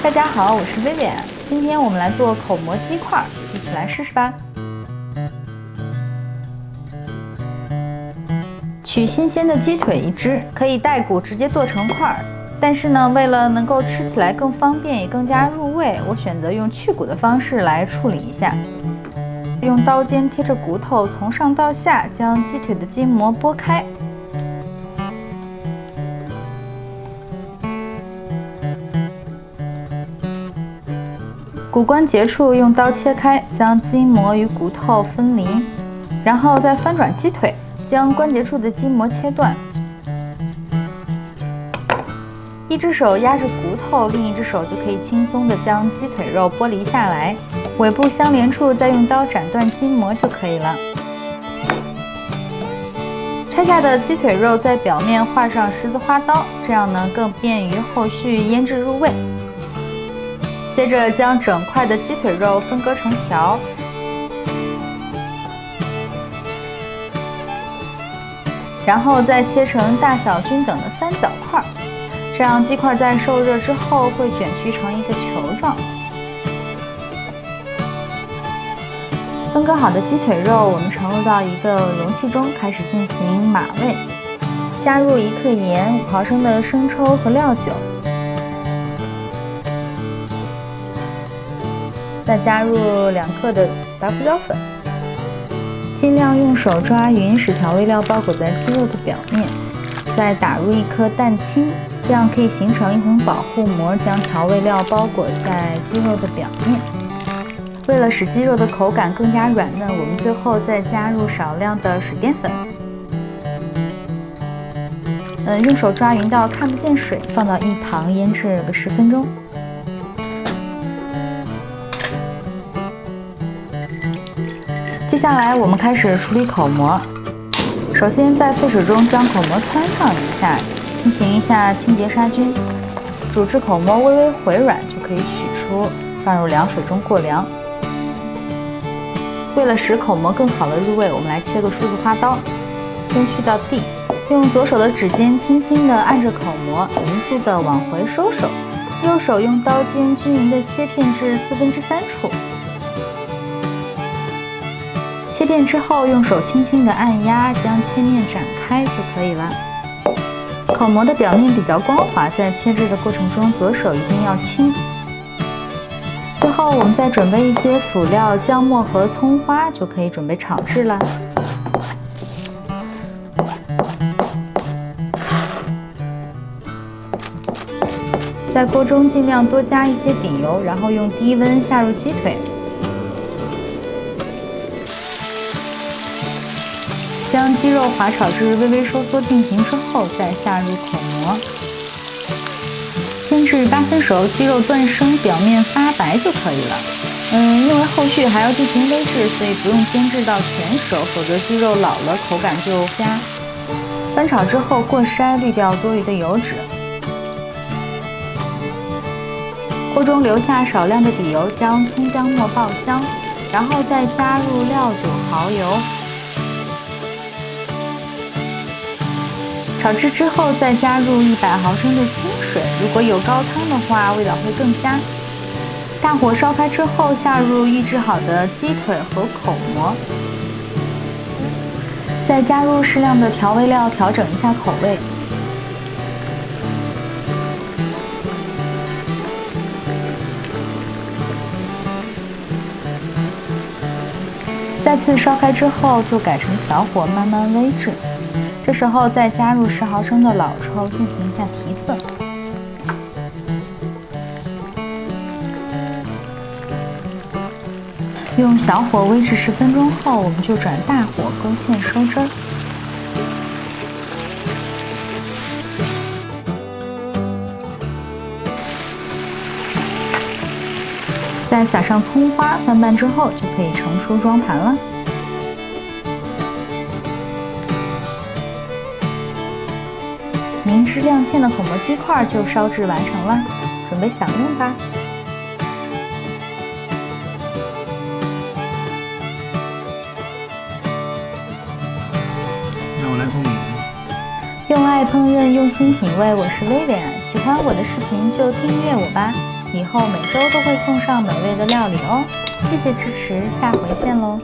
大家好，我是Vivian，今天我们来做口蘑鸡块，一起来试试吧。取新鲜的鸡腿1只，可以带骨直接剁成块，但是呢，为了能够吃起来更方便，也更加入味，我选择用去骨的方式来处理一下。用刀尖贴着骨头，从上到下将鸡腿的筋膜剥开。骨关节处用刀切开，将筋膜与骨头分离，然后再翻转鸡腿，将关节处的筋膜切断。一只手压着骨头，另一只手就可以轻松地将鸡腿肉剥离下来，尾部相连处再用刀斩断筋膜就可以了。拆下的鸡腿肉在表面画上十字花刀，这样呢更便于后续腌制入味。接着将整块的鸡腿肉分割成条，然后再切成大小均等的三角块，这样鸡块在受热之后会卷曲成一个球状。分割好的鸡腿肉，我们盛入到一个容器中，开始进行码味，加入1克盐、5毫升的生抽和料酒。再加入2克的白胡椒粉，尽量用手抓匀，使调味料包裹在鸡肉的表面。再打入1颗蛋清，这样可以形成一层保护膜，将调味料包裹在鸡肉的表面。为了使鸡肉的口感更加软嫩，我们最后再加入少量的水淀粉。用手抓匀到看不见水，放到一旁腌制个10分钟。接下来我们开始处理口蘑。首先在沸水中将口蘑汆烫一下，进行一下清洁杀菌。煮至口蘑微微回软就可以取出，放入凉水中过凉。为了使口蘑更好的入味，我们来切个梳子花刀，先去到蒂，用左手的指尖轻轻地按着口蘑，匀速地往回收手，右手用刀尖均匀地切片至3/4处。切片之后，用手轻轻地按压，将切面展开就可以了。口蘑的表面比较光滑，在切制的过程中，左手一定要轻。最后，我们再准备一些辅料，姜末和葱花，就可以准备炒制了。在锅中尽量多加一些底油，然后用低温下入鸡腿。将鸡肉滑炒至微微收缩定型之后，再下入口蘑，煎至8分熟，鸡肉断生，表面发白就可以了。因为后续还要进行煨制，所以不用煎制到全熟，否则鸡肉老了口感就佳。翻炒之后过筛，滤掉多余的油脂。锅中留下少量的底油，将葱姜末爆香，然后再加入料酒、蚝油。炒制之后，再加入100毫升的清水，如果有高汤的话，味道会更佳。大火烧开之后，下入预制好的鸡腿和口蘑，再加入适量的调味料，调整一下口味。再次烧开之后，就改成小火慢慢煨制。这时候再加入10毫升的老抽，进行一下提色。用小火煨制10分钟后，我们就转大火勾芡收汁儿。再撒上葱花，翻拌之后就可以盛出装盘了。明汁亮芡的口蘑鸡块就烧制完成了，准备享用吧。让我来烹饪。用爱烹饪，用心品味，我是Vivian。喜欢我的视频就订阅我吧。以后每周都会送上美味的料理哦。谢谢支持，下回见喽。